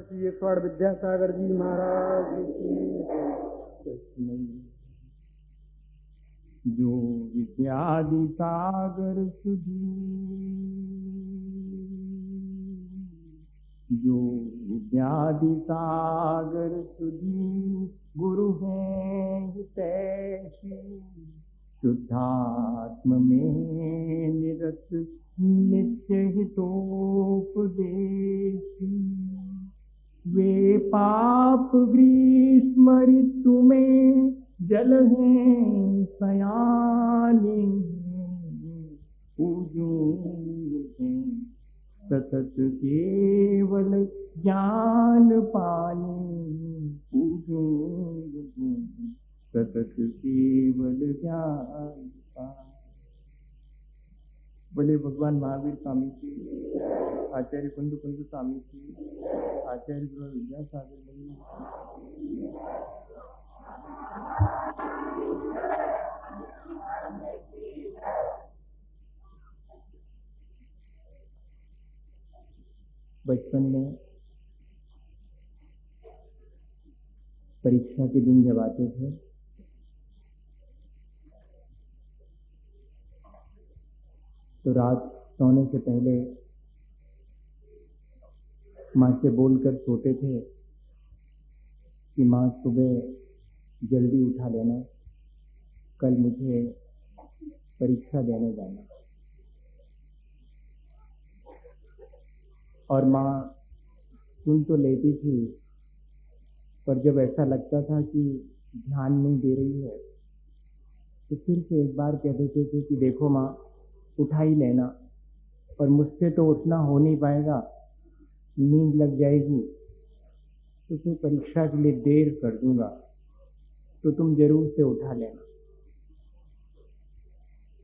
श्री स्वर्ण विद्यासागर जी महाराज की। जो विद्यादि सागर सुधी, जो विद्यादि सागर सुधी, गुरु हैं तैसी, शुद्धात्म में निरत नित्य हितोपदेशी। वे पाप ग्रीष्म ऋतु में जल हैं सयाने, सतत केवल ज्ञान पाने, सतत केवल ज्ञान पाने। बोले भगवान महावीर स्वामी जी, आचार्य कुंद कुंद स्वामी जी, आचार्य गुरु विद्यासागर जी। बचपन में परीक्षा के दिन जब आते थे तो रात सोने से पहले माँ से बोलकर सोते थे कि माँ सुबह जल्दी उठा लेना, कल मुझे परीक्षा देने जाना। और माँ सुन तो लेती थी, पर जब ऐसा लगता था कि ध्यान नहीं दे रही है तो फिर से एक बार कह देते थे कि देखो माँ, उठा ही लेना, और मुझसे तो उठना हो नहीं पाएगा, नींद लग जाएगी, तो फिर परीक्षा के लिए देर कर दूंगा, तो तुम जरूर से उठा लेना।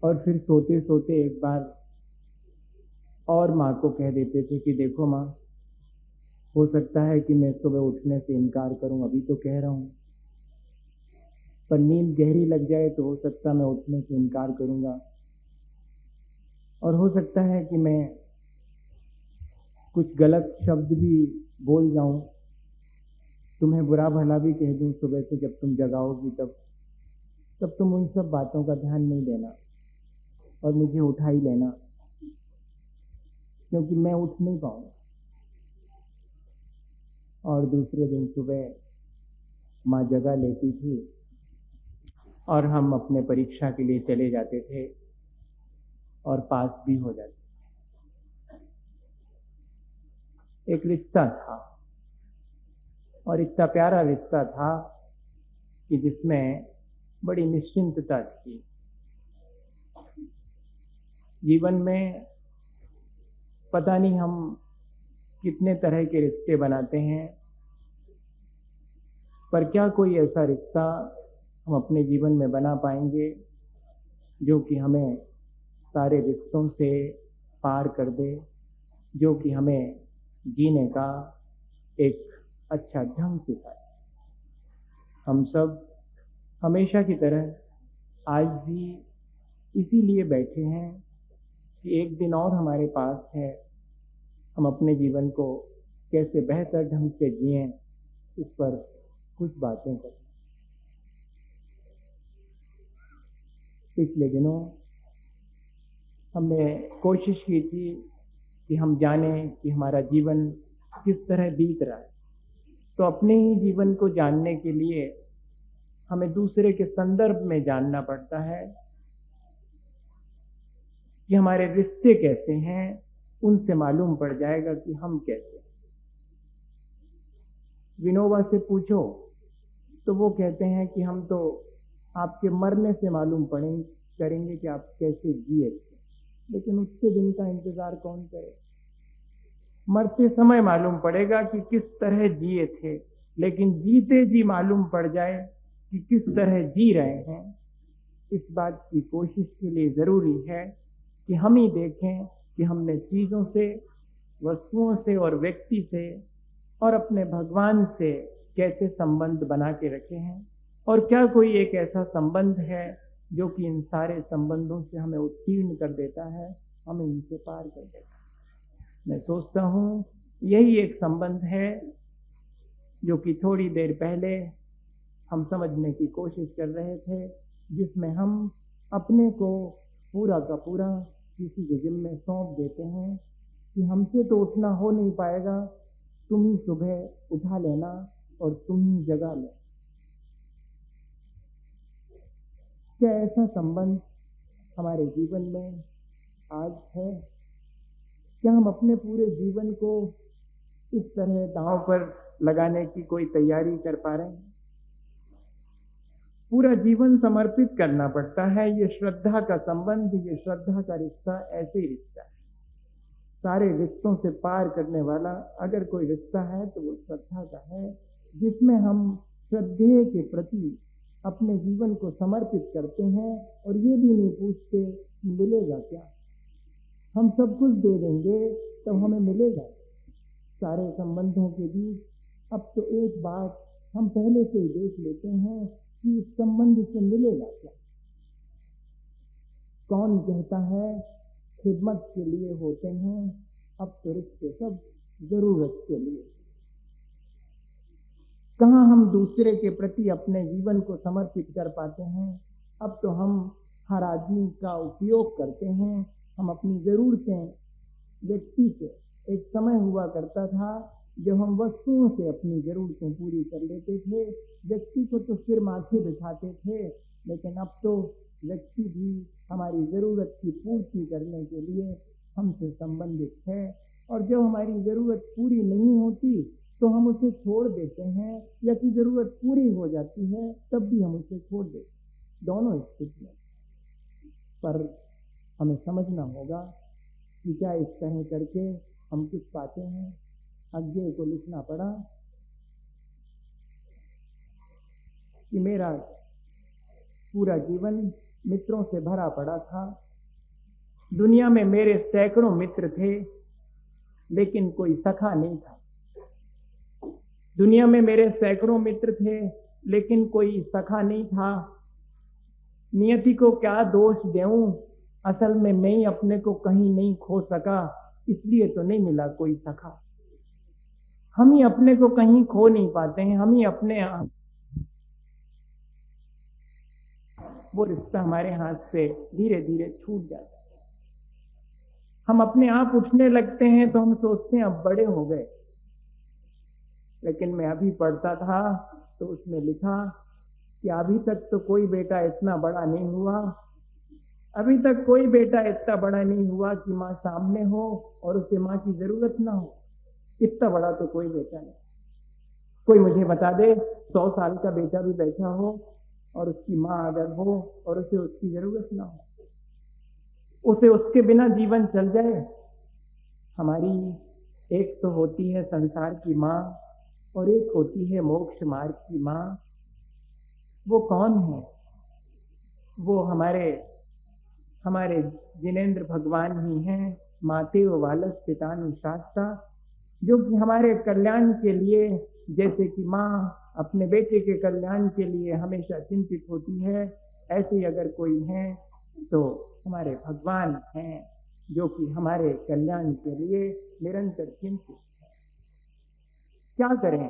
और फिर सोते सोते एक बार और माँ को कह देते थे कि देखो माँ, हो सकता है कि मैं सुबह उठने से इनकार करूं, अभी तो कह रहा हूं, पर नींद गहरी लग जाए तो हो सकता मैं उठने से इनकार करूंगा, और हो सकता है कि मैं कुछ गलत शब्द भी बोल जाऊं, तुम्हें बुरा भला भी कह दूं सुबह से जब तुम जगाओगी, तब तुम उन सब बातों का ध्यान नहीं देना और मुझे उठा ही लेना, क्योंकि मैं उठ नहीं पाऊंगा। और दूसरे दिन सुबह माँ जगा लेती थी और हम अपने परीक्षा के लिए चले जाते थे और पास भी हो जाते। एक रिश्ता था, और इतना प्यारा रिश्ता था कि जिसमें बड़ी निश्चिंतता थी। जीवन में पता नहीं हम कितने तरह के रिश्ते बनाते हैं, पर क्या कोई ऐसा रिश्ता हम अपने जीवन में बना पाएंगे जो कि हमें सारे रिश्तों से पार कर दे, जो कि हमें जीने का एक अच्छा ढंग सिखाए। हम सब हमेशा की तरह आज भी इसीलिए बैठे हैं कि एक दिन और हमारे पास है, हम अपने जीवन को कैसे बेहतर ढंग से जिएं, इस पर कुछ बातें करें। पिछले दिनों हमने कोशिश की थी कि हम जानें कि हमारा जीवन किस तरह बीत रहा है, तो अपने ही जीवन को जानने के लिए हमें दूसरे के संदर्भ में जानना पड़ता है कि हमारे रिश्ते कैसे हैं, उनसे मालूम पड़ जाएगा कि हम कैसे हैं। विनोबा से पूछो तो वो कहते हैं कि हम तो आपके मरने से मालूम करेंगे कि आप कैसे जिए थे, लेकिन उसके दिन का इंतजार कौन करे। मरते समय मालूम पड़ेगा कि किस तरह जिए थे, लेकिन जीते जी मालूम पड़ जाए कि किस तरह जी रहे हैं, इस बात की कोशिश के लिए जरूरी है कि हम ही देखें कि हमने चीजों से, वस्तुओं से और व्यक्ति से और अपने भगवान से कैसे संबंध बना के रखे हैं, और क्या कोई एक ऐसा संबंध है जो कि इन सारे संबंधों से हमें उत्तीर्ण कर देता है, हमें इनसे पार कर देता है। मैं सोचता हूँ यही एक संबंध है जो कि थोड़ी देर पहले हम समझने की कोशिश कर रहे थे, जिसमें हम अपने को पूरा का पूरा किसी के जिम्मे सौंप देते हैं कि हमसे तो उठना हो नहीं पाएगा, तुम ही सुबह उठा लेना और तुम ही जगा लेना। क्या ऐसा संबंध हमारे जीवन में आज है? क्या हम अपने पूरे जीवन को इस तरह दांव पर लगाने की कोई तैयारी कर पा रहे हैं? पूरा जीवन समर्पित करना पड़ता है। ये श्रद्धा का संबंध, ये श्रद्धा का रिश्ता ऐसे ही रिश्ता है। सारे रिश्तों से पार करने वाला अगर कोई रिश्ता है तो वो श्रद्धा का है, जिसमें हम श्रद्धेय के प्रति अपने जीवन को समर्पित करते हैं और ये भी नहीं पूछते कि मिलेगा क्या। हम सब कुछ दे देंगे तब हमें मिलेगा। सारे संबंधों के बीच अब तो एक बात हम पहले से ही देख लेते हैं कि इस संबंध से मिलेगा क्या। कौन कहता है खिदमत के लिए होते हैं, अब तो रिश्ते सब जरूरत के लिए। कहाँ हम दूसरे के प्रति अपने जीवन को समर्पित कर पाते हैं? अब तो हम हर आदमी का उपयोग करते हैं। हम अपनी जरूरतें व्यक्ति से, एक समय हुआ करता था जब हम वस्तुओं से अपनी जरूरतें पूरी कर लेते थे, व्यक्ति को तो सिर माथे बिठाते थे, लेकिन अब तो व्यक्ति भी हमारी जरूरत की पूर्ति करने के लिए हमसे संबंधित है। और जब हमारी जरूरत पूरी नहीं होती तो हम उसे छोड़ देते हैं, या कि जरूरत पूरी हो जाती है तब भी हम उसे छोड़ देते हैं। दोनों स्थितियां। पर हमें समझना होगा कि क्या इस तरह करके हम कुछ पाते हैं। अज्ञेय को लिखना पड़ा कि मेरा पूरा जीवन मित्रों से भरा पड़ा था। दुनिया में मेरे सैकड़ों मित्र थे, लेकिन कोई सखा नहीं था। दुनिया में मेरे सैकड़ों मित्र थे, लेकिन कोई सखा नहीं था। नियति को क्या दोष देऊं, असल में मैं ही अपने को कहीं नहीं खो सका, इसलिए तो नहीं मिला कोई सखा। हम ही अपने को कहीं खो नहीं पाते हैं, हम ही अपने आप, वो रिश्ता हमारे हाथ से धीरे धीरे छूट जाता है। हम अपने आप उठने लगते हैं तो हम सोचते हैं अब बड़े हो गए। लेकिन मैं अभी पढ़ता था तो उसमें लिखा कि अभी तक तो कोई बेटा इतना बड़ा नहीं हुआ, अभी तक कोई बेटा इतना बड़ा नहीं हुआ कि माँ सामने हो और उसे माँ की जरूरत ना हो। इतना बड़ा तो कोई बेटा नहीं। कोई मुझे बता दे 100 साल का बेटा भी बैठा हो और उसकी माँ अगर हो और उसे उसकी जरूरत ना हो, उसे उसके बिना जीवन चल जाए। हमारी एक तो होती है संसार की माँ और एक होती है मोक्ष मार्ग की माँ। वो कौन है? वो हमारे जिनेंद्र भगवान ही हैं, मातेव वालस पितानुशास्ता, जो कि हमारे कल्याण के लिए, जैसे कि माँ अपने बेटे के कल्याण के लिए हमेशा चिंतित होती है, ऐसे ही अगर कोई है तो हमारे भगवान हैं, जो कि हमारे कल्याण के लिए निरंतर चिंतित है। क्या करें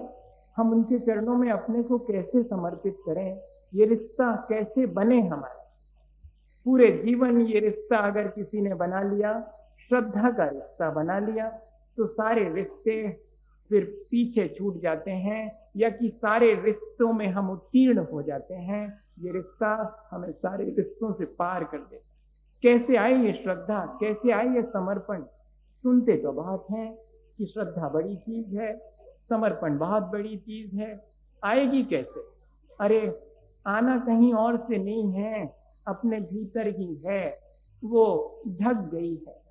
हम? उनके चरणों में अपने को कैसे समर्पित करें? ये रिश्ता कैसे बने हमारा? पूरे जीवन ये रिश्ता अगर किसी ने बना लिया, श्रद्धा का रिश्ता बना लिया, तो सारे रिश्ते फिर पीछे छूट जाते हैं, या कि सारे रिश्तों में हम उत्तीर्ण हो जाते हैं। ये रिश्ता हमें सारे रिश्तों से पार कर देता है। कैसे आए ये श्रद्धा, कैसे आए ये समर्पण? सुनते तो बहुत हैं कि श्रद्धा बड़ी चीज है, समर्पण बहुत बड़ी चीज है। आएगी कैसे? अरे आना कहीं और से नहीं है, अपने भीतर ही है, वो ढक गई है।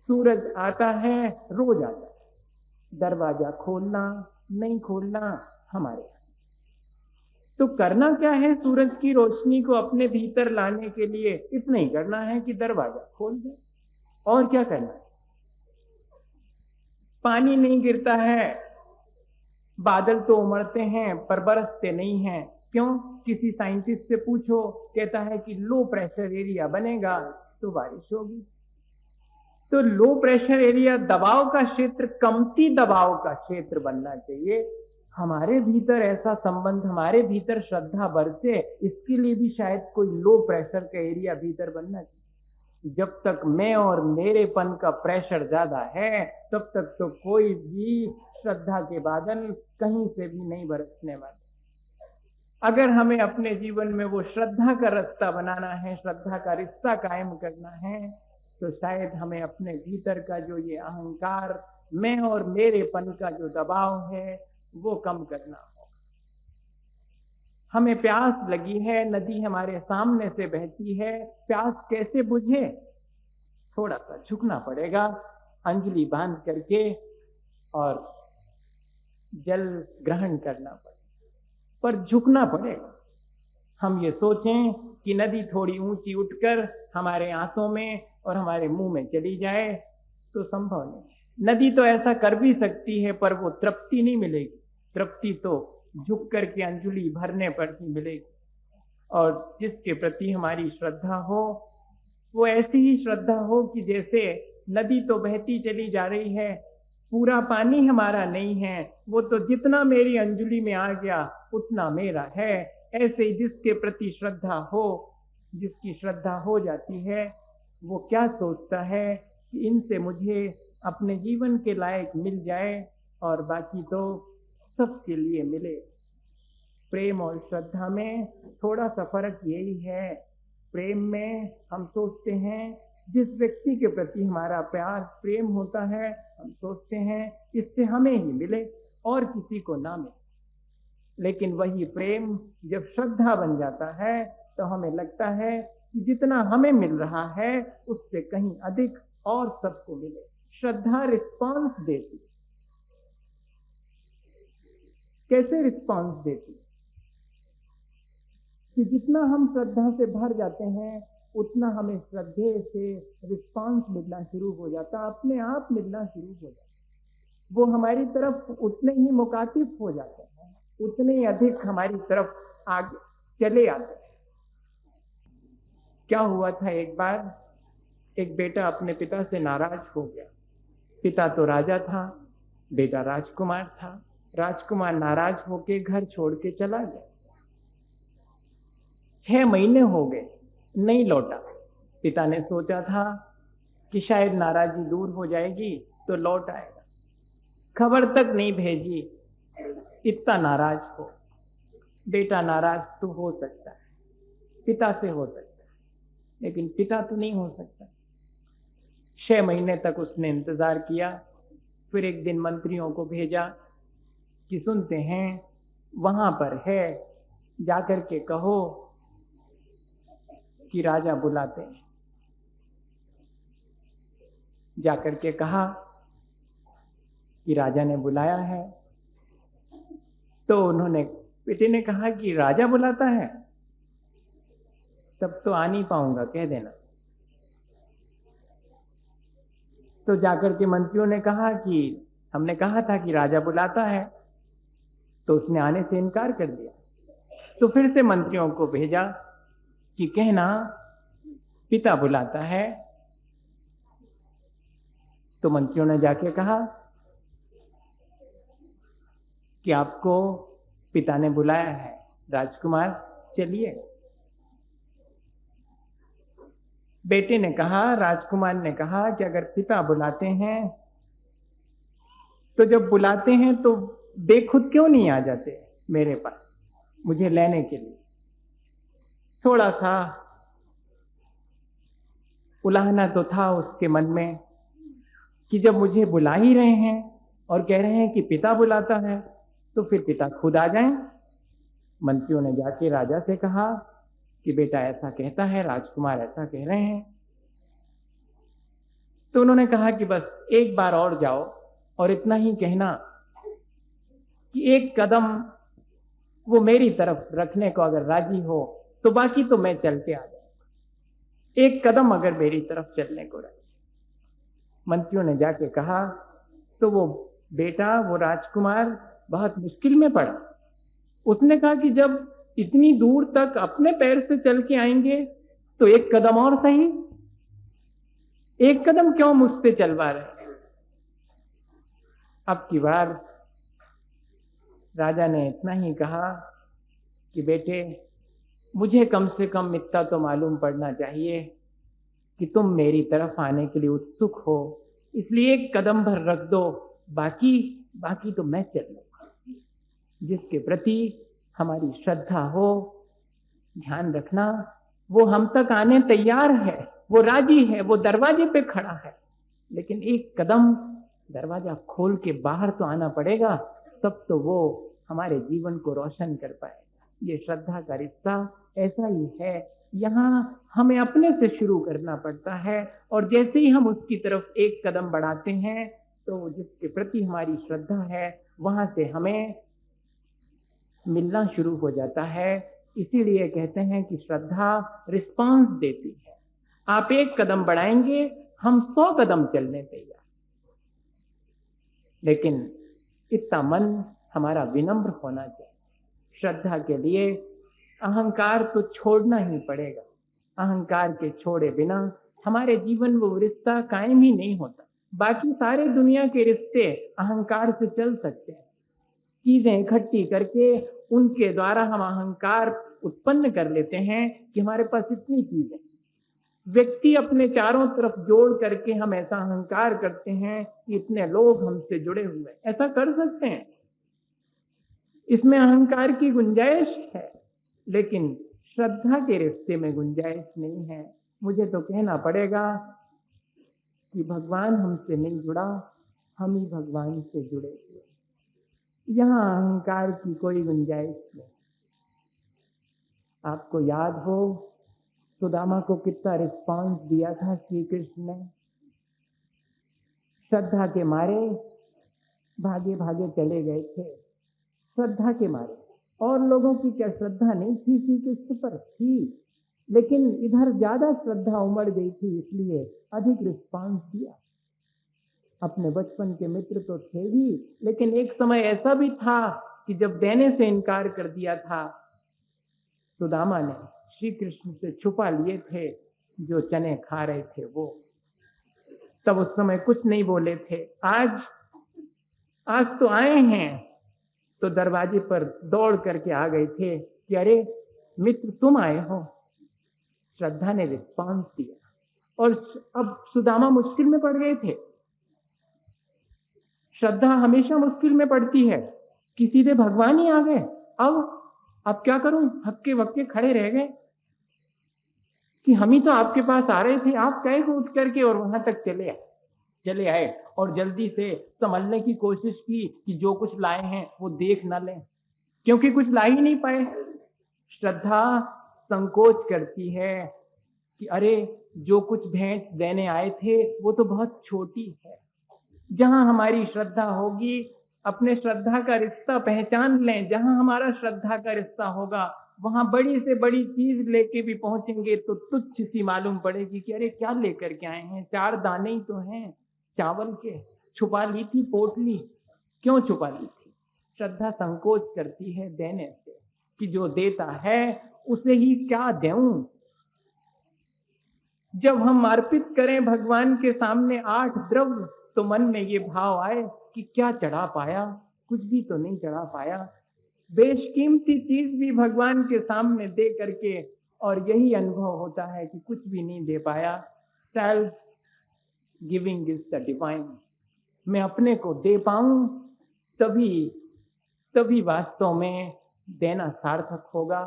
सूरज आता है, रोज आता है, दरवाजा खोलना नहीं खोलना हमारे। तो करना क्या है सूरज की रोशनी को अपने भीतर लाने के लिए? इतना ही करना है कि दरवाजा खोल दे। और क्या करना है? पानी नहीं गिरता है, बादल तो उमड़ते हैं पर बरसते नहीं हैं। क्यों? किसी साइंटिस्ट से पूछो, कहता है कि लो प्रेशर एरिया बनेगा तो बारिश होगी। तो लो प्रेशर एरिया, दबाव का क्षेत्र, कमती दबाव का क्षेत्र बनना चाहिए। हमारे भीतर ऐसा संबंध, हमारे भीतर श्रद्धा बरसे, इसके लिए भी शायद कोई लो प्रेशर का एरिया भीतर बनना चाहिए। जब तक मैं और मेरेपन का प्रेशर ज्यादा है, तब तक तो कोई भी श्रद्धा के बादल कहीं से भी नहीं बरसने वाले। अगर हमें अपने जीवन में वो श्रद्धा का रास्ता बनाना है, श्रद्धा का रिश्ता कायम करना है, तो शायद हमें अपने भीतर का जो ये अहंकार, मैं और मेरेपन का जो दबाव है, वो कम करना होगा। हमें प्यास लगी है, नदी हमारे सामने से बहती है, प्यास कैसे बुझे? थोड़ा सा झुकना पड़ेगा, अंजलि बांध करके, और जल ग्रहण करना पड़ेगा, पर झुकना पड़ेगा। हम ये सोचें कि नदी थोड़ी ऊंची उठकर हमारे आंतों में और हमारे मुंह में चली जाए, तो संभव नहीं। नदी तो ऐसा कर भी सकती है, पर वो तृप्ति नहीं मिलेगी। तृप्ति तो झुक करके अंजलि भरने पर ही मिलेगी। और जिसके प्रति हमारी श्रद्धा हो, वो ऐसी ही श्रद्धा हो कि जैसे नदी तो बहती चली जा रही है, पूरा पानी हमारा नहीं है, वो तो जितना मेरी अंजलि में आ गया उतना मेरा है। ऐसे ही जिसके प्रति श्रद्धा हो, जिसकी श्रद्धा हो जाती है, वो क्या सोचता है कि इनसे मुझे अपने जीवन के लायक मिल जाए और बाकी तो सबके लिए मिले। प्रेम और श्रद्धा में थोड़ा सा फर्क यही है। प्रेम में हम सोचते हैं, जिस व्यक्ति के प्रति हमारा प्यार प्रेम होता है, हम सोचते हैं इससे हमें ही मिले और किसी को ना मिले। लेकिन वही प्रेम जब श्रद्धा बन जाता है, तो हमें लगता है कि जितना हमें मिल रहा है उससे कहीं अधिक और सबको मिले। श्रद्धा रिस्पॉन्स देती। कैसे रिस्पॉन्स देती? कि जितना हम श्रद्धा से भर जाते हैं, उतना हमें श्रद्धे से रिस्पॉन्स मिलना शुरू हो जाता, अपने आप मिलना शुरू हो जाता। वो हमारी तरफ उतने ही मुकातिफ हो जाते हैं, उतने ही अधिक हमारी तरफ आगे चले आते हैं। क्या हुआ था, एक बार एक बेटा अपने पिता से नाराज हो गया। पिता तो राजा था, बेटा राजकुमार था। राजकुमार नाराज होके घर छोड़ के चला गया। 6 महीने हो गए, नहीं लौटा। पिता ने सोचा था कि शायद नाराजगी दूर हो जाएगी तो लौट आएगा, खबर तक नहीं भेजी। इतना नाराज हो। बेटा नाराज तो हो सकता है, पिता से हो सकता है, लेकिन पिता तो नहीं हो सकता। 6 महीने तक उसने इंतजार किया। फिर एक दिन मंत्रियों को भेजा कि सुनते हैं वहां पर है, जाकर के कहो कि राजा बुलाते हैं। जाकर के कहा कि राजा ने बुलाया है। तो उन्होंने, बेटे ने कहा कि राजा बुलाता है, तब तो आ नहीं पाऊंगा, कह देना। तो जाकर के मंत्रियों ने कहा कि हमने कहा था कि राजा बुलाता है, तो उसने आने से इनकार कर दिया। तो फिर से मंत्रियों को भेजा कि कहना पिता बुलाता है। तो मंत्रियों ने जाके कहा कि आपको पिता ने बुलाया है, राजकुमार चलिए। बेटे ने कहा, राजकुमार ने कहा कि अगर पिता बुलाते हैं तो जब बुलाते हैं तो बेखुद क्यों नहीं आ जाते मेरे पास मुझे लेने के लिए। थोड़ा सा उलाहना तो था उसके मन में कि जब मुझे बुला ही रहे हैं और कह रहे हैं कि पिता बुलाता है, तो फिर पिता खुद आ जाएं। मंत्रियों ने जाके राजा से कहा कि बेटा ऐसा कहता है, राजकुमार ऐसा कह रहे हैं। तो उन्होंने कहा कि बस एक बार और जाओ और इतना ही कहना कि एक कदम वो मेरी तरफ रखने को अगर राजी हो तो बाकी तो मैं चल के आ जाऊंगा। एक कदम अगर मेरी तरफ चलने को राजी। मंत्रियों ने जाके कहा तो वो बेटा, वो राजकुमार बहुत मुश्किल में पड़ा। उसने कहा कि जब इतनी दूर तक अपने पैर से चल के आएंगे तो एक कदम और सही। एक कदम क्यों मुझसे चलवा रहे हैं? अब की बार राजा ने इतना ही कहा कि बेटे, मुझे कम से कम इतना तो मालूम पड़ना चाहिए कि तुम मेरी तरफ आने के लिए उत्सुक हो, इसलिए एक कदम भर रख दो, बाकी बाकी तो मैं चल लूंगा। जिसके प्रति हमारी श्रद्धा हो, ध्यान रखना, वो हम तक आने तैयार है, वो राजी है, वो दरवाजे पे खड़ा है, लेकिन एक कदम दरवाजा खोल के बाहर तो आना पड़ेगा, तब तो वो हमारे जीवन को रोशन कर पाएगा। ये श्रद्धा का रिश्ता ऐसा ही है। यहाँ हमें अपने से शुरू करना पड़ता है, और जैसे ही हम उसकी तरफ एक कदम बढ़ाते हैं, तो जिसके प्रति हमारी श्रद्धा है वहां से हमें मिलना शुरू हो जाता है। इसीलिए कहते हैं कि श्रद्धा रिस्पांस देती है। आप एक कदम बढ़ाएंगे, हम 100 कदम चलने तैयार। लेकिन इतना मन हमारा विनम्र होना चाहिए। श्रद्धा के लिए अहंकार तो छोड़ना ही पड़ेगा। अहंकार के छोड़े बिना हमारे जीवन में वो रिश्ता कायम ही नहीं होता। बाकी सारे दुनिया के रिश्ते अहंकार से चल सकते हैं। चीजें इकट्ठी करके उनके द्वारा हम अहंकार उत्पन्न कर लेते हैं कि हमारे पास इतनी चीजें। व्यक्ति अपने चारों तरफ जोड़ करके हम ऐसा अहंकार करते हैं कि इतने लोग हमसे जुड़े हुए हैं। ऐसा कर सकते हैं, इसमें अहंकार की गुंजाइश है, लेकिन श्रद्धा के रिश्ते में गुंजाइश नहीं है। मुझे तो कहना पड़ेगा कि भगवान हमसे नहीं जुड़ा, हम ही भगवान से जुड़े हुए। यहां अहंकार की कोई गुंजाइश नहीं। आपको याद हो सुदामा को कितना रिस्पांस दिया था श्री कृष्ण ने। श्रद्धा के मारे भागे भागे चले गए थे, श्रद्धा के मारे। और लोगों की क्या श्रद्धा नहीं थी श्री कृष्ण पर? थी, लेकिन इधर ज्यादा श्रद्धा उमड़ गई थी, इसलिए अधिक रिस्पांस दिया। अपने बचपन के मित्र तो थे ही, लेकिन एक समय ऐसा भी था कि जब देने से इनकार कर दिया था, सुदामा ने श्री कृष्ण से छुपा लिए थे जो चने खा रहे थे वो। तब उस समय कुछ नहीं बोले थे। आज तो आए हैं, तो दरवाजे पर दौड़ करके आ गए थे कि अरे मित्र, तुम आए हो। श्रद्धा ने रिस्पांस दिया, और अब सुदामा मुश्किल में पड़ गए थे। श्रद्धा हमेशा मुश्किल में पड़ती है कि सीधे भगवान ही आ गए। अब क्या करूं? हक्के वक्के खड़े रह गए कि हम ही तो आपके पास आ रहे थे, आप कहे को उठ करके और वहां तक चले आए और जल्दी से संभलने की कोशिश की कि जो कुछ लाए हैं वो देख ना लें, क्योंकि कुछ ला ही नहीं पाए। श्रद्धा संकोच करती है कि अरे जो कुछ भेंट देने आए थे वो तो बहुत छोटी है। जहां हमारी श्रद्धा होगी, अपने श्रद्धा का रिश्ता पहचान लें। जहां हमारा श्रद्धा का रिश्ता होगा, वहां बड़ी से बड़ी चीज लेके भी पहुंचेंगे तो तुच्छ सी मालूम पड़ेगी कि अरे क्या लेकर के आए हैं, 4 दाने ही तो हैं चावल के, छुपा ली थी पोटली। क्यों छुपा ली थी? श्रद्धा संकोच करती है देने से कि जो देता है उसे ही क्या देऊं। जब हम अर्पित करें भगवान के सामने 8 द्रव्य, तो मन में ये भाव आए कि क्या चढ़ा पाया, कुछ भी तो नहीं चढ़ा पाया। बेशकीमती चीज भी भगवान के सामने दे करके, और यही अनुभव होता है कि कुछ भी नहीं दे पाया। Self giving is the divine. मैं अपने को दे पाऊं, तभी वास्तव में देना सार्थक होगा।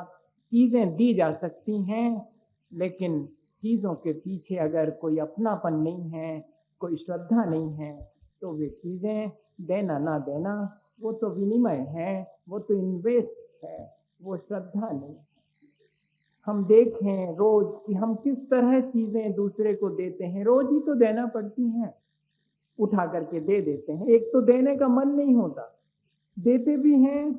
चीजें दी जा सकती हैं, लेकिन चीजों के पीछे अगर कोई अपनापन नहीं है, कोई श्रद्धा नहीं है, तो वे चीजें देना ना देना वो तो विनिमय है, वो तो इन्वेस्ट है, वो श्रद्धा नहीं। हम देखें रोज कि हम किस तरह चीजें दूसरे को देते हैं। रोज ही तो देना पड़ती हैं, उठा करके दे देते हैं। एक तो देने का मन नहीं होता, देते भी हैं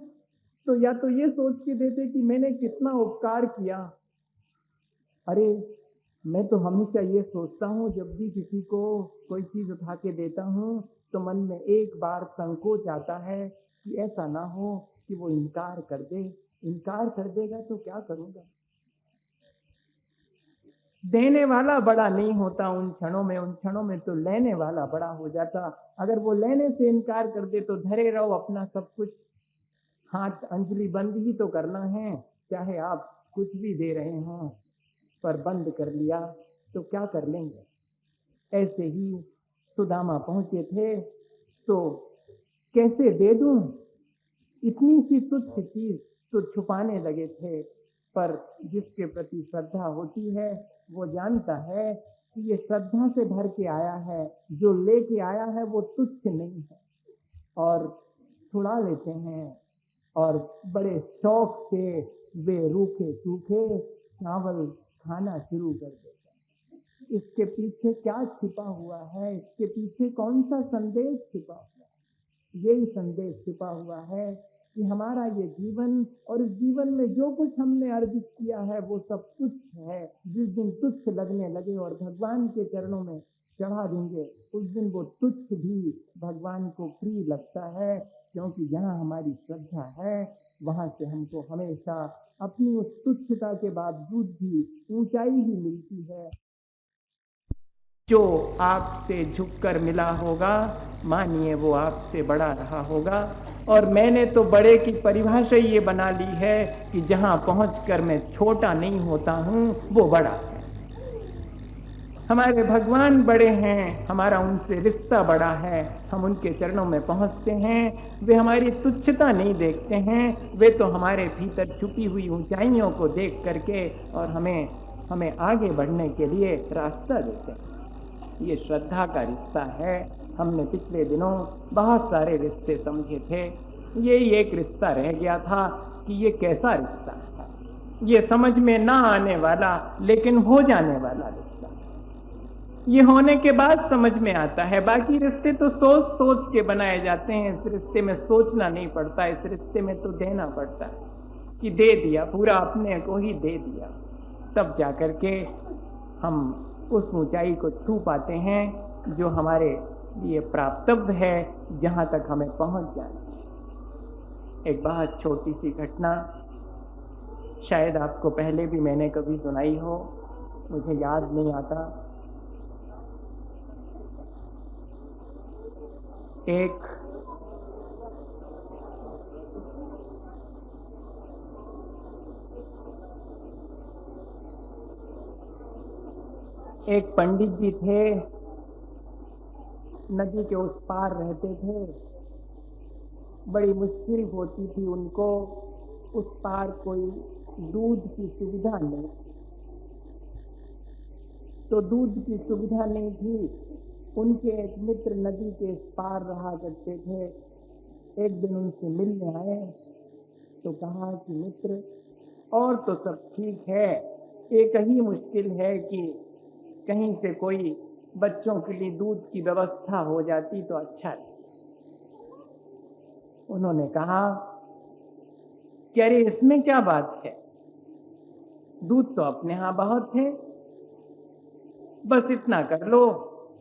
तो या तो ये सोच के देते कि मैंने कितना उपकार किया। अरे मैं तो हमेशा ये सोचता हूँ, जब भी किसी को कोई चीज उठा के देता हूँ तो मन में एक बार संकोच आता है कि ऐसा ना हो कि वो इनकार कर दे। इनकार कर देगा तो क्या करूंगा? देने वाला बड़ा नहीं होता उन क्षणों में तो लेने वाला बड़ा हो जाता। अगर वो लेने से इनकार कर दे तो धरे रहो अपना सब कुछ, हाथ अंजलि बंद ही तो करना है, चाहे आप कुछ भी दे रहे हों, पर बंद कर लिया तो क्या कर लेंगे। ऐसे ही सुदामा पहुंचे थे तो कैसे दे दूं, इतनी सी तुच्छ चीज तो छुपाने लगे थे। पर जिसके प्रति श्रद्धा होती है वो जानता है कि ये श्रद्धा से भर के आया है, जो लेके आया है वो तुच्छ नहीं है, और छुड़ा लेते हैं और बड़े शौक से वे रूखे सूखे चावल खाना शुरू कर देते हैं। इसके पीछे क्या छिपा हुआ है, इसके पीछे कौन सा संदेश छिपा हुआ है। यही संदेश छिपा हुआ है कि हमारा ये जीवन और इस जीवन में जो कुछ हमने अर्जित किया है वो सब तुच्छ है। जिस दिन तुच्छ लगने लगे और भगवान के चरणों में चढ़ा देंगे उस दिन वो तुच्छ भी भगवान को प्रिय लगता है, क्योंकि जहाँ हमारी श्रद्धा है वहां से हमको हमेशा अपनी उस तुच्छता के बावजूद भी ऊंचाई ही मिलती है। जो आपसे झुककर मिला होगा मानिए वो आपसे बड़ा रहा होगा। और मैंने तो बड़े की परिभाषा ये बना ली है कि जहां पहुंचकर मैं छोटा नहीं होता हूं वो बड़ा है। हमारे भगवान बड़े हैं, हमारा उनसे रिश्ता बड़ा है, हम उनके चरणों में पहुंचते हैं, वे हमारी तुच्छता नहीं देखते हैं, वे तो हमारे भीतर छुपी हुई ऊंचाइयों को देख करके और हमें आगे बढ़ने के लिए रास्ता देते हैं। ये श्रद्धा का रिश्ता है। हमने पिछले दिनों बहुत सारे रिश्ते समझे थे, यही एक रिश्ता रह गया था कि ये कैसा रिश्ता है, ये समझ में ना आने वाला लेकिन हो जाने वाला रिश्ता। ये होने के बाद समझ में आता है। बाकी रिश्ते तो सोच सोच के बनाए जाते हैं, इस रिश्ते में सोचना नहीं पड़ता, इस रिश्ते में तो देना पड़ता है कि दे दिया, पूरा अपने को ही दे दिया, तब जाकर के हम उस ऊंचाई को छू पाते हैं जो हमारे लिए प्राप्तव्य है, जहां तक हमें पहुंच जाना है। एक बहुत छोटी सी घटना, शायद आपको पहले भी मैंने कभी सुनाई हो, मुझे याद नहीं आता। एक पंडित जी थे, नदी के उस पार रहते थे। बड़ी मुश्किल होती थी उनको, उस पार कोई दूध की सुविधा नहीं, तो दूध की सुविधा नहीं थी। उनके एक मित्र नदी के इस पार रहा करते थे। एक दिन उनसे मिलने आए तो कहा कि मित्र, और तो सब ठीक है, एक ही मुश्किल है कि कहीं से कोई बच्चों के लिए दूध की व्यवस्था हो जाती तो अच्छा है। उन्होंने कहा कि अरे इसमें क्या बात है, दूध तो अपने यहां बहुत है, बस इतना कर लो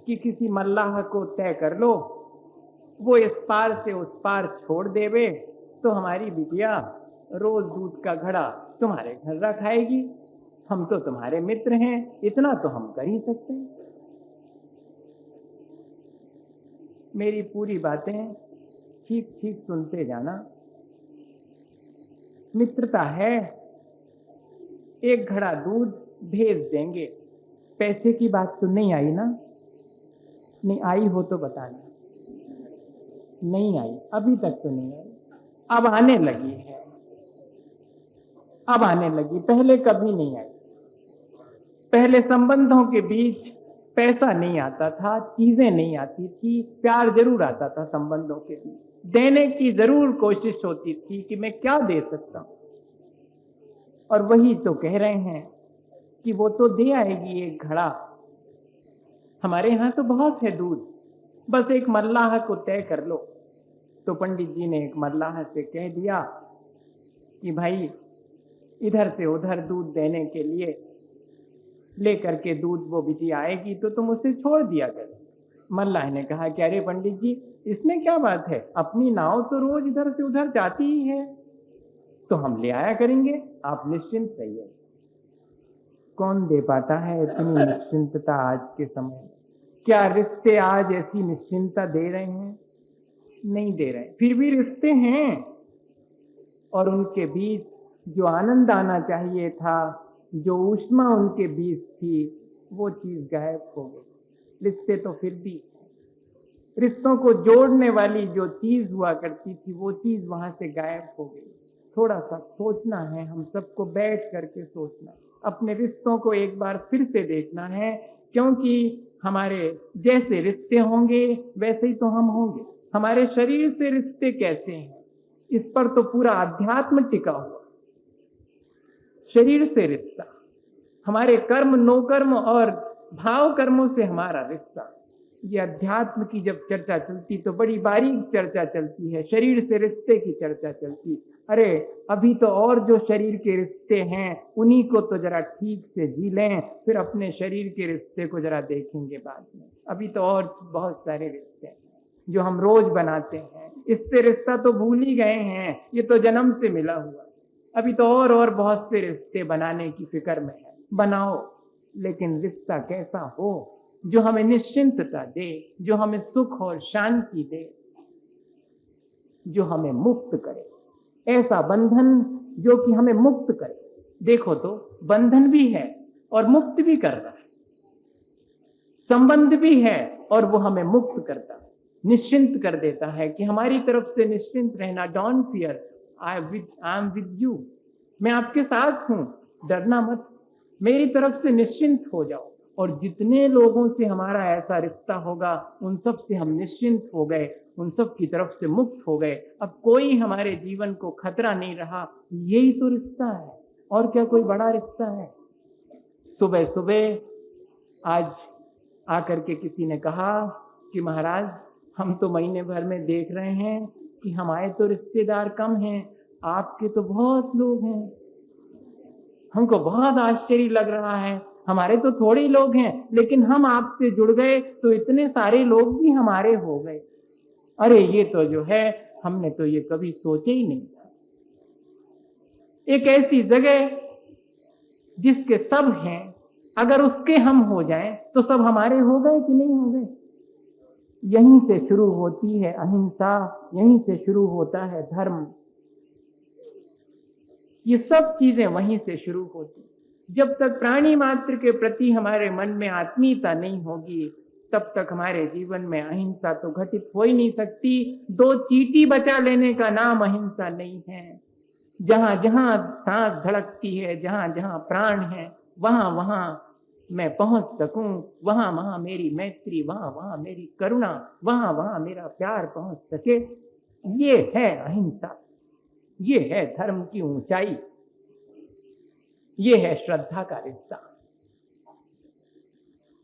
कि किसी मल्लाह को तय कर लो, वो इस पार से उस पार छोड़ देवे तो हमारी बिटिया रोज दूध का घड़ा तुम्हारे घर रखाएगी। हम तो तुम्हारे मित्र हैं, इतना तो हम कर ही सकते हैं। मेरी पूरी बातें ठीक ठीक सुनते जाना। मित्रता है, एक घड़ा दूध भेज देंगे। पैसे की बात तो नहीं आई ना? नहीं आई हो तो बताना। नहीं आई, अभी तक तो नहीं आई, अब आने लगी है, अब आने लगी, पहले कभी नहीं आई। पहले संबंधों के बीच पैसा नहीं आता था, चीजें नहीं आती थी, प्यार जरूर आता था संबंधों के बीच, देने की जरूर कोशिश होती थी कि मैं क्या दे सकता हूं। और वही तो कह रहे हैं कि वो तो दे आएगी एक घड़ा, हमारे यहां तो बहुत है दूध, बस एक मल्लाह को तय कर लो। तो पंडित जी ने एक मल्लाह से कह दिया कि भाई इधर से उधर दूध देने के लिए लेकर के दूध वो बिटिया आएगी तो तुम उसे छोड़ दिया कर। मल्लाह ने कहा कि अरे पंडित जी, इसमें क्या बात है, अपनी नाव तो रोज इधर से उधर जाती ही है, तो हम ले आया करेंगे, आप निश्चिंत रहिए। कौन दे पाता है इतनी निश्चिंतता आज के समय में? क्या रिश्ते आज ऐसी निश्चिंतता दे रहे हैं? नहीं दे रहे। फिर भी रिश्ते हैं, और उनके बीच जो आनंद आना चाहिए था, जो ऊष्मा उनके बीच थी, वो चीज गायब हो गई। रिश्ते तो फिर भी, रिश्तों को जोड़ने वाली जो चीज हुआ करती थी, वो चीज वहां से गायब हो गई। थोड़ा सा सोचना है, हम सबको बैठ करके सोचना, अपने रिश्तों को एक बार फिर से देखना है, क्योंकि हमारे जैसे रिश्ते होंगे वैसे ही तो हम होंगे। हमारे शरीर से रिश्ते कैसे हैं, इस पर तो पूरा अध्यात्म टिका हुआ। शरीर से रिश्ता, हमारे कर्म नो कर्म और भाव कर्मों से हमारा रिश्ता। ये अध्यात्म की जब चर्चा चलती तो बड़ी बारीक चर्चा चलती है, शरीर से रिश्ते की चर्चा चलती। अरे अभी तो और जो शरीर के रिश्ते हैं उन्हीं को तो जरा ठीक से जी लें, फिर अपने शरीर के रिश्ते को जरा देखेंगे बाद में। अभी तो और बहुत सारे रिश्ते हैं जो हम रोज बनाते हैं, इससे रिश्ता तो भूल ही गए हैं, ये तो जन्म से मिला हुआ। अभी तो और बहुत से रिश्ते बनाने की फिक्र में है। बनाओ, लेकिन रिश्ता कैसा हो जो हमें निश्चिंतता दे, जो हमें सुख और शांति दे, जो हमें मुक्त करे। ऐसा बंधन जो कि हमें मुक्त करे। देखो तो बंधन भी है और मुक्त भी कर रहा है, संबंध भी है और वो हमें मुक्त करता है, निश्चिंत कर देता है कि हमारी तरफ से निश्चिंत रहना। Don't fear, I am with you, मैं आपके साथ हूं, डरना मत, मेरी तरफ से निश्चिंत हो जाओ। और जितने लोगों से हमारा ऐसा रिश्ता होगा उन सब से हम निश्चिंत हो गए, उन सब की तरफ से मुक्त हो गए। अब कोई हमारे जीवन को खतरा नहीं रहा। यही तो रिश्ता है, और क्या कोई बड़ा रिश्ता है? सुबह सुबह आज आकर के किसी ने कहा कि महाराज हम तो महीने भर में देख रहे हैं कि हमारे तो रिश्तेदार कम हैं, आपके तो बहुत लोग हैं, हमको बहुत आश्चर्य लग रहा है, हमारे तो थोड़े ही लोग हैं, लेकिन हम आपसे जुड़ गए तो इतने सारे लोग भी हमारे हो गए। अरे ये तो जो है, हमने तो ये कभी सोचे ही नहीं था। एक ऐसी जगह जिसके सब हैं, अगर उसके हम हो जाएं तो सब हमारे हो गए कि नहीं हो गए? यहीं से शुरू होती है अहिंसा, यहीं से शुरू होता है धर्म। ये सब चीजें वहीं से शुरू होती। जब तक प्राणी मात्र के प्रति हमारे मन में आत्मीयता नहीं होगी, तब तक हमारे जीवन में अहिंसा तो घटित हो ही नहीं सकती। दो चींटी बचा लेने का नाम अहिंसा नहीं है। जहां जहां सांस धड़कती है, जहां जहां प्राण है, वहां वहां मैं पहुंच सकूं, वहां वहां मेरी मैत्री, वहां वहां मेरी करुणा, वहां वहां मेरा प्यार पहुंच सके, ये है अहिंसा। ये है धर्म की ऊंचाई, ये है श्रद्धा का रिश्ता।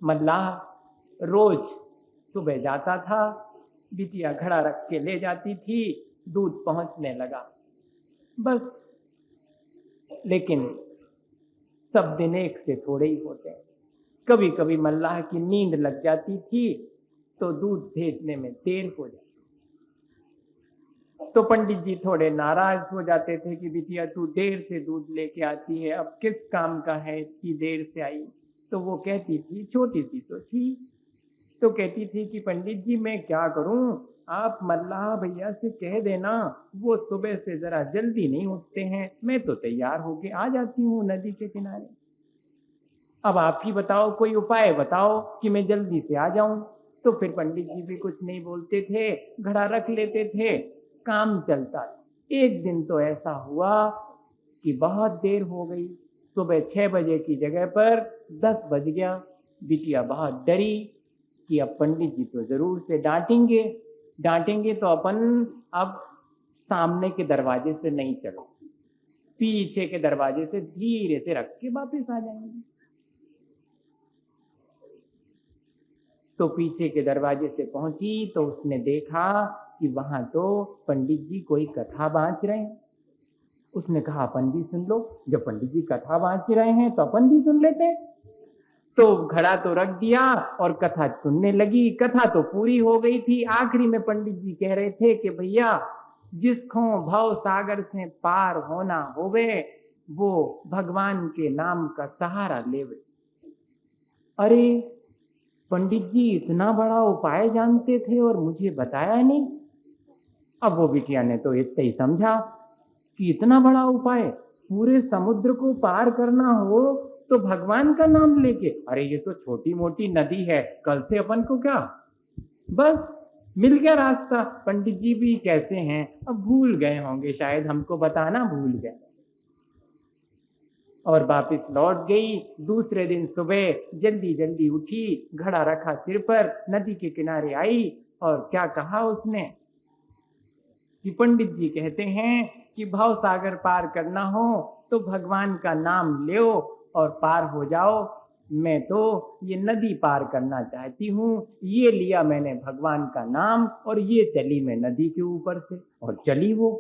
मल्लाह रोज सुबह जाता था, बिटिया घड़ा रख के ले जाती थी, दूध पहुंचने लगा, बस। लेकिन सब दिन एक से थोड़े ही होते हैं। कभी कभी मल्लाह की नींद लग जाती थी तो दूध भेजने में देर हो जाती, तो पंडित जी थोड़े नाराज हो जाते थे कि बिटिया तू देर से दूध लेके आती है, अब किस काम का है, इतनी देर से आई। तो वो कहती थी, छोटी सी तो थी, तो कहती थी कि पंडित जी मैं क्या करूं, आप मल्लाह भैया से कह देना वो सुबह से जरा जल्दी नहीं उठते हैं, मैं तो तैयार होके आ जाती हूँ नदी के किनारे। अब आप ही बताओ, कोई उपाय बताओ कि मैं जल्दी से आ जाऊं। तो फिर पंडित जी भी कुछ नहीं बोलते थे, घड़ा रख लेते थे, काम चलता। एक दिन तो ऐसा हुआ कि बहुत देर हो गई, सुबह 6 बजे की जगह पर 10 बज गया। बिटिया बहुत डरी कि अब पंडित जी तो जरूर से डांटेंगे, डांटेंगे तो अपन अब सामने के दरवाजे से नहीं चलो, पीछे के दरवाजे से धीरे से रख के वापस आ जाएंगे। तो पीछे के दरवाजे से पहुंची तो उसने देखा कि वहां तो पंडित जी कोई कथा बांच रहे हैं। उसने कहा अपन भी सुन लो, जब पंडित जी कथा बांच रहे हैं तो अपन भी सुन लेते हैं। तो घड़ा तो रख दिया और कथा सुनने लगी। कथा तो पूरी हो गई थी, आखिरी में पंडित जी कह रहे थे कि भैया जिसको भव सागर से पार होना होवे, वो भगवान के नाम का सहारा लेवे। अरे पंडित जी इतना बड़ा उपाय जानते थे और मुझे बताया नहीं। अब वो बिटिया ने तो इतना ही समझा कि इतना बड़ा उपाय, पूरे समुद्र को पार करना हो तो भगवान का नाम लेके, अरे ये तो छोटी मोटी नदी है, कल से अपन को क्या, बस मिल गया रास्ता। पंडित जी भी कैसे हैं, अब भूल गए होंगे, शायद हमको बताना भूल गए। और वापिस लौट गई। दूसरे दिन सुबह जल्दी जल्दी उठी, घड़ा रखा सिर पर, नदी के किनारे आई और क्या कहा उसने कि पंडित जी कहते हैं कि भव सागर पार करना हो तो भगवान का नाम लो और पार हो जाओ। मैं तो ये नदी पार करना चाहती हूँ, ये लिया मैंने भगवान का नाम और ये चली मैं नदी के ऊपर से। और चली वो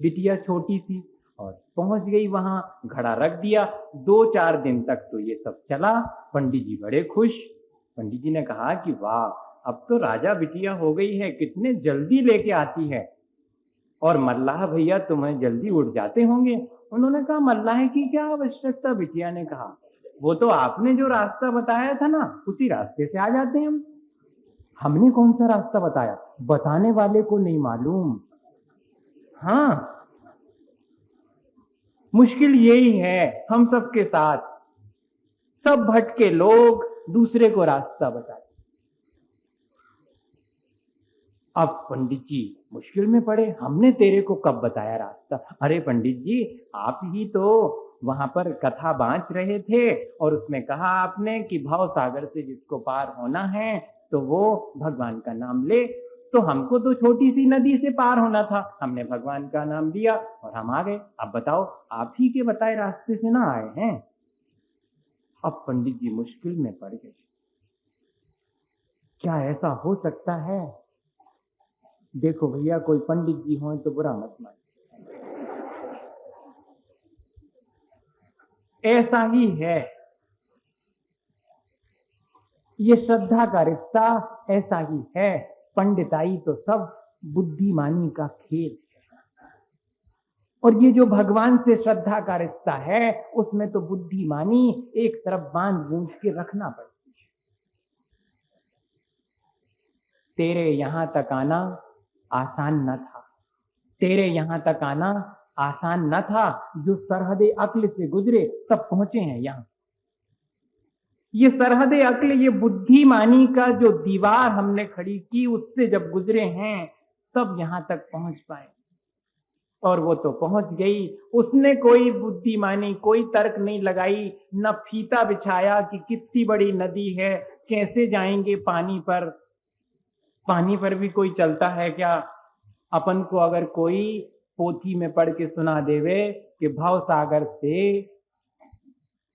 बिटिया छोटी सी और पहुंच गई वहां, घड़ा रख दिया। 2-4 दिन तक तो ये सब चला। पंडित जी बड़े खुश। पंडित जी ने कहा कि वाह, अब तो राजा बिटिया हो गई है, कितने जल्दी लेके आती है। और मल्लाह भैया तुम्हें जल्दी उठ जाते होंगे। उन्होंने कहा मल्लाह की क्या आवश्यकता। बिटिया ने कहा वो तो आपने जो रास्ता बताया था ना, उसी रास्ते से आ जाते हैं हम। हमने कौन सा रास्ता बताया, बताने वाले को नहीं मालूम। हाँ, मुश्किल यही है हम सबके साथ, सब भटके लोग दूसरे को रास्ता बताते। अब पंडित जी मुश्किल में पड़े, हमने तेरे को कब बताया रास्ता। अरे पंडित जी, आप ही तो वहां पर कथा बांच रहे थे और उसमें कहा आपने कि भव सागर से जिसको पार होना है तो वो भगवान का नाम ले। तो हमको तो छोटी सी नदी से पार होना था, हमने भगवान का नाम लिया और हम आ गए। अब बताओ, आप ही के बताए रास्ते से ना आए हैं। अब पंडित जी मुश्किल में पड़ गए। क्या ऐसा हो सकता है। देखो भैया, कोई पंडित जी हो तो बुरा मत मान, ऐसा ही है। ये श्रद्धा का रिश्ता ऐसा ही है। पंडिताई तो सब बुद्धिमानी का खेल है, और ये जो भगवान से श्रद्धा का रिश्ता है उसमें तो बुद्धिमानी एक तरफ बांध बूंझ के रखना पड़ती है। तेरे यहां तक आना आसान न था, तेरे यहां तक आना आसान न था। जो सरहदे अक्ल से गुजरे तब पहुंचे हैं यहां। ये सरहदे अक्ल, ये बुद्धिमानी का जो दीवार हमने खड़ी की, उससे जब गुजरे हैं तब यहां तक पहुंच पाए। और वो तो पहुंच गई। उसने कोई बुद्धिमानी, कोई तर्क नहीं लगाई, न फीता बिछाया कि कितनी बड़ी नदी है, कैसे जाएंगे पानी पर। पानी पर भी कोई चलता है क्या। अपन को अगर कोई पोथी में पढ़ के सुना देवे कि भव सागर से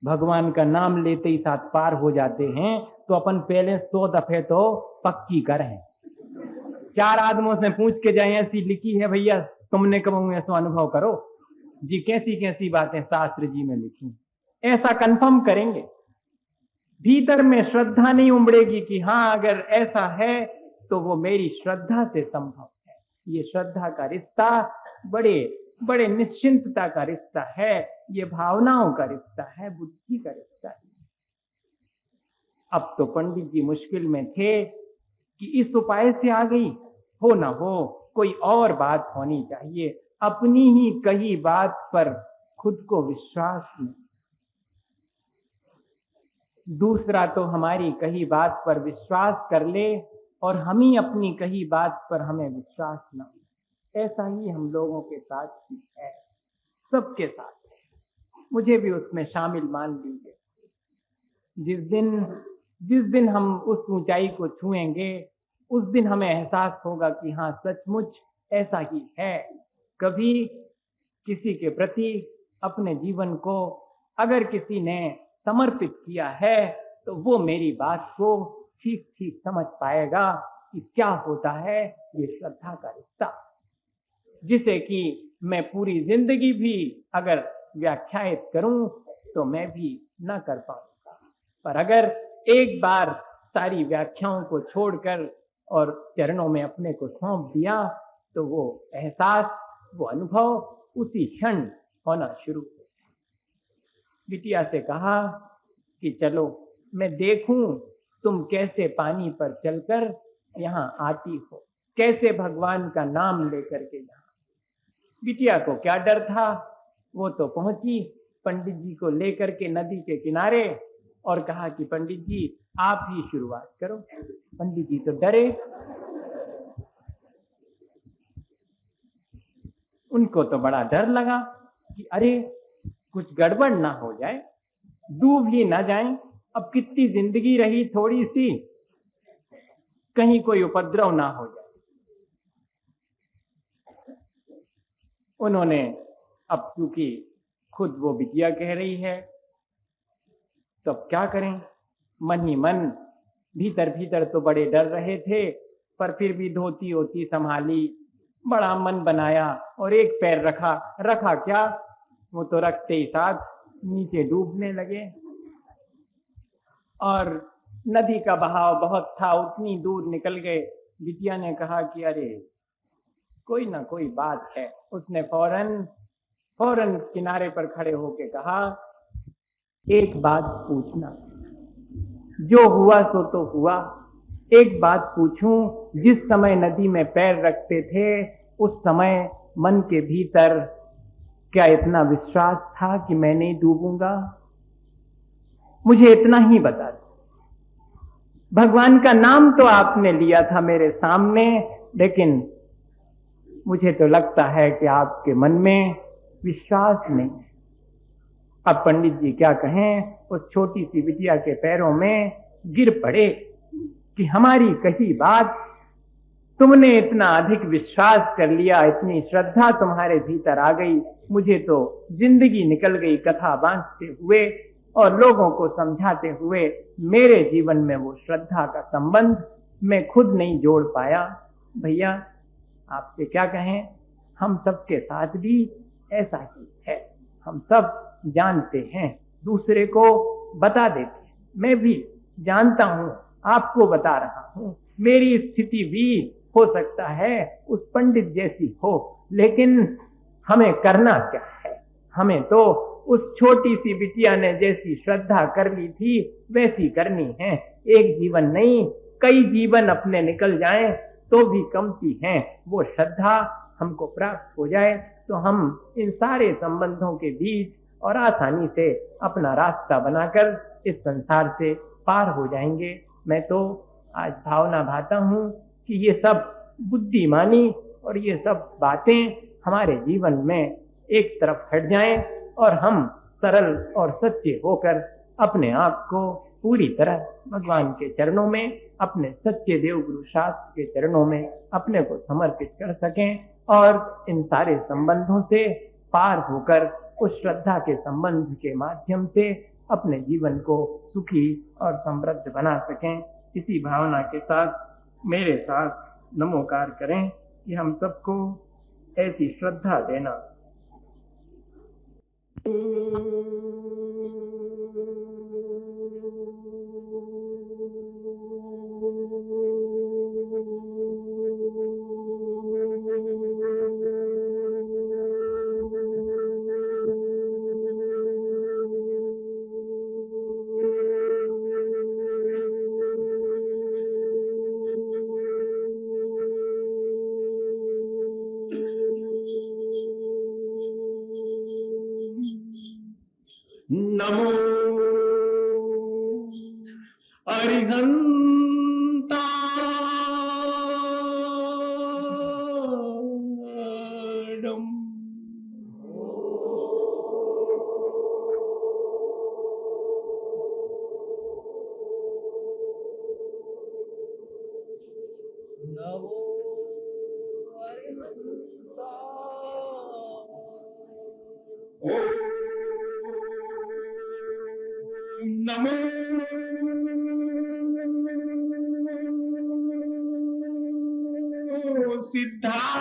भगवान का नाम लेते ही साथ पार हो जाते हैं, तो अपन पहले 100 दफे तो पक्की करें। 4 आदमों से पूछ के जाए ऐसी लिखी है भैया, तुमने कब ऐसा अनुभव करो जी, कैसी कैसी बातें शास्त्र जी में लिखी, ऐसा कंफर्म करेंगे। भीतर में श्रद्धा नहीं उमड़ेगी कि हाँ अगर ऐसा है तो वो मेरी श्रद्धा से संभव है। ये श्रद्धा का रिश्ता बड़े बड़े निश्चिंतता का रिश्ता है, ये भावनाओं का रिश्ता है, बुद्धि का रिश्ता है। अब तो पंडित जी मुश्किल में थे कि इस उपाय से आ गई, हो ना हो कोई और बात होनी चाहिए। अपनी ही कही बात पर खुद को विश्वास नहीं, दूसरा तो हमारी कही बात पर विश्वास कर ले और हम ही अपनी कही बात पर हमें विश्वास न हो। ऐसा ही हम लोगों के साथ ही है, सबके साथ है। मुझे भी उसमें शामिल मान लीजिए। जिस दिन हम उस ऊंचाई को छुएंगे, उस दिन हमें एहसास होगा कि हाँ सचमुच ऐसा ही है। कभी किसी के प्रति अपने जीवन को अगर किसी ने समर्पित किया है तो वो मेरी बात को ठीक ठीक समझ पाएगा कि क्या होता है ये श्रद्धा का रिश्ता, जिसे कि मैं पूरी जिंदगी भी अगर व्याख्यायित करूं तो मैं भी न कर पाऊंगा। पर अगर एक बार सारी व्याख्याओं को छोड़कर और चरणों में अपने को सौंप दिया तो वो एहसास, वो अनुभव उसी क्षण होना शुरू हो। बिटिया से कहा कि चलो मैं देखूं तुम कैसे पानी पर चलकर यहाँ आती हो, कैसे भगवान का नाम लेकर के यहाँ। बिटिया को क्या डर था, वो तो पहुंची पंडित जी को लेकर के नदी के किनारे और कहा कि पंडित जी आप ही शुरुआत करो। पंडित जी तो डरे, उनको तो बड़ा डर लगा कि अरे कुछ गड़बड़ ना हो जाए, डूब ही ना जाए, अब कितनी जिंदगी रही थोड़ी सी, कहीं कोई उपद्रव ना हो जाए। उन्होंने अब क्योंकि खुद वो बिटिया कह रही है तो अब क्या करें, मन ही मन भीतर भीतर तो बड़े डर रहे थे, पर फिर भी धोती होती संभाली, बड़ा मन बनाया और एक पैर रखा क्या, वो तो रखते ही साथ नीचे डूबने लगे। और नदी का बहाव बहुत था, उतनी दूर निकल गए। बिटिया ने कहा कि अरे कोई ना कोई बात है। उसने फौरन किनारे पर खड़े होके कहा, एक बात पूछना, जो हुआ सो तो हुआ, एक बात पूछूं, जिस समय नदी में पैर रखते थे उस समय मन के भीतर क्या इतना विश्वास था कि मैं नहीं डूबूंगा? मुझे इतना ही बता दो। भगवान का नाम तो आपने लिया था मेरे सामने, लेकिन मुझे तो लगता है कि आपके मन में विश्वास नहीं है। अब पंडित जी क्या कहें, उस छोटी सी बिटिया के पैरों में गिर पड़े कि हमारी कही बात, तुमने इतना अधिक विश्वास कर लिया, इतनी श्रद्धा तुम्हारे भीतर आ गई, मुझे तो जिंदगी निकल गई कथा बांधते हुए और लोगों को समझाते हुए। मेरे जीवन में वो श्रद्धा का संबंध मैं खुद नहीं जोड़ पाया। भैया आपसे क्या कहें, हम सबके साथ भी ऐसा ही है, हम सब जानते हैं, दूसरे को बता देते हैं। मैं भी जानता हूं, आपको बता रहा हूं, मेरी स्थिति भी हो सकता है उस पंडित जैसी हो, लेकिन हमें करना क्या है? हमें तो उस छोटी सी बिटिया ने जैसी श्रद्धा कर ली थी वैसी करनी है। एक जीवन नहीं, कई जीवन अपने निकल जाएं तो भी कमती हैं। वो श्रद्धा हमको प्राप्त हो जाए तो हम इन सारे संबंधों के बीच और आसानी से अपना रास्ता बनाकर इस संसार से पार हो जाएंगे। मैं तो आज भावना भाता हूं कि ये सब बुद्धिमानी और ये सब बातें हमारे जीवन में एक तरफ हट जाएं और हम सरल और सच्चे होकर अपने आप को पूरी तरह भगवान के चरणों में, अपने सच्चे देवगुरु शास्त्र के चरणों में अपने को समर्पित कर सकें और इन सारे संबंधों से पार होकर उस श्रद्धा के संबंध के माध्यम से अपने जीवन को सुखी और समृद्ध बना सकें। इसी भावना के साथ मेरे साथ नमोकार करें कि हम सबको ऐसी श्रद्धा देना। नमो अरिहंताणम् नमो नमो सिद्धारम्भ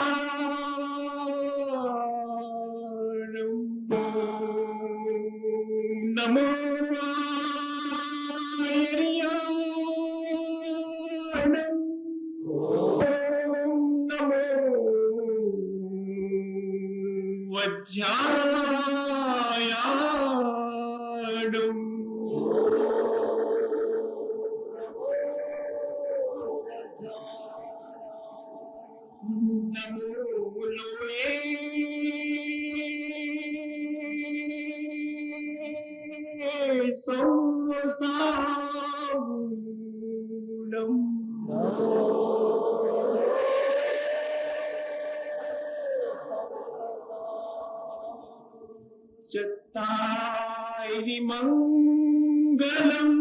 नमो आर्याणम् नमो वज्रायाणम् नमो लोये संवसावूनम् चत्तारि मङ्गलम्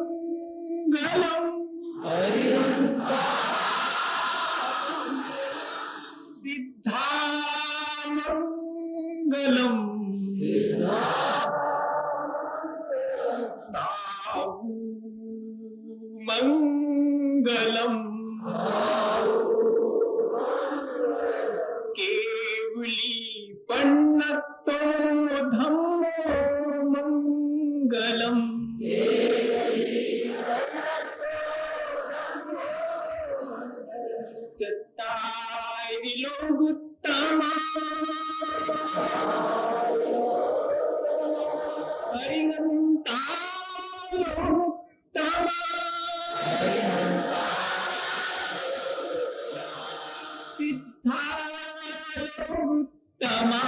अरिहन्तामङ्गलम् सिद्धामङ्गलम् साहूमङ्गलम् केवली पन्नतो धम्मो मङ्गलम् चत्तारि लोकुत्तमा अरिहन्ता लोकुत्तमा सिद्धा लोकुत्तमा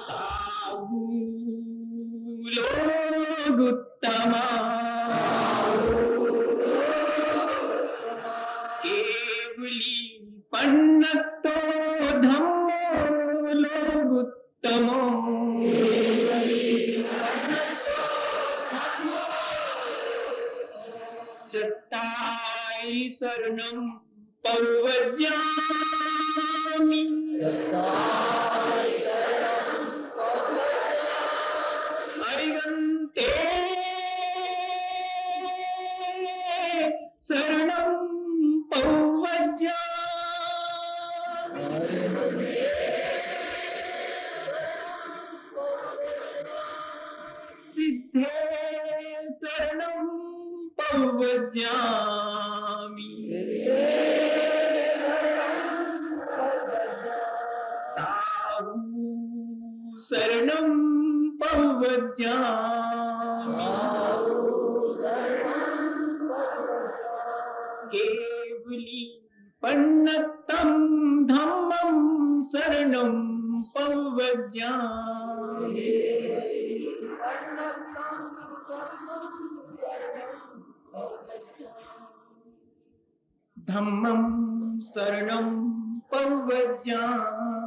साहू लोकुत्तमा केवली पन्नतो धम्मो लोकुत्तमो चत्तारि शरणं पौवज्यामि अरिहन्ते शरणं पौवज्यामि सिद्धे शरणं पौवज्यामि साहू शरणं पौवज्यामि केवली पन्नतं धम्मं शरणं पौवज्यामि धम्मं शरणं पौवज्यामि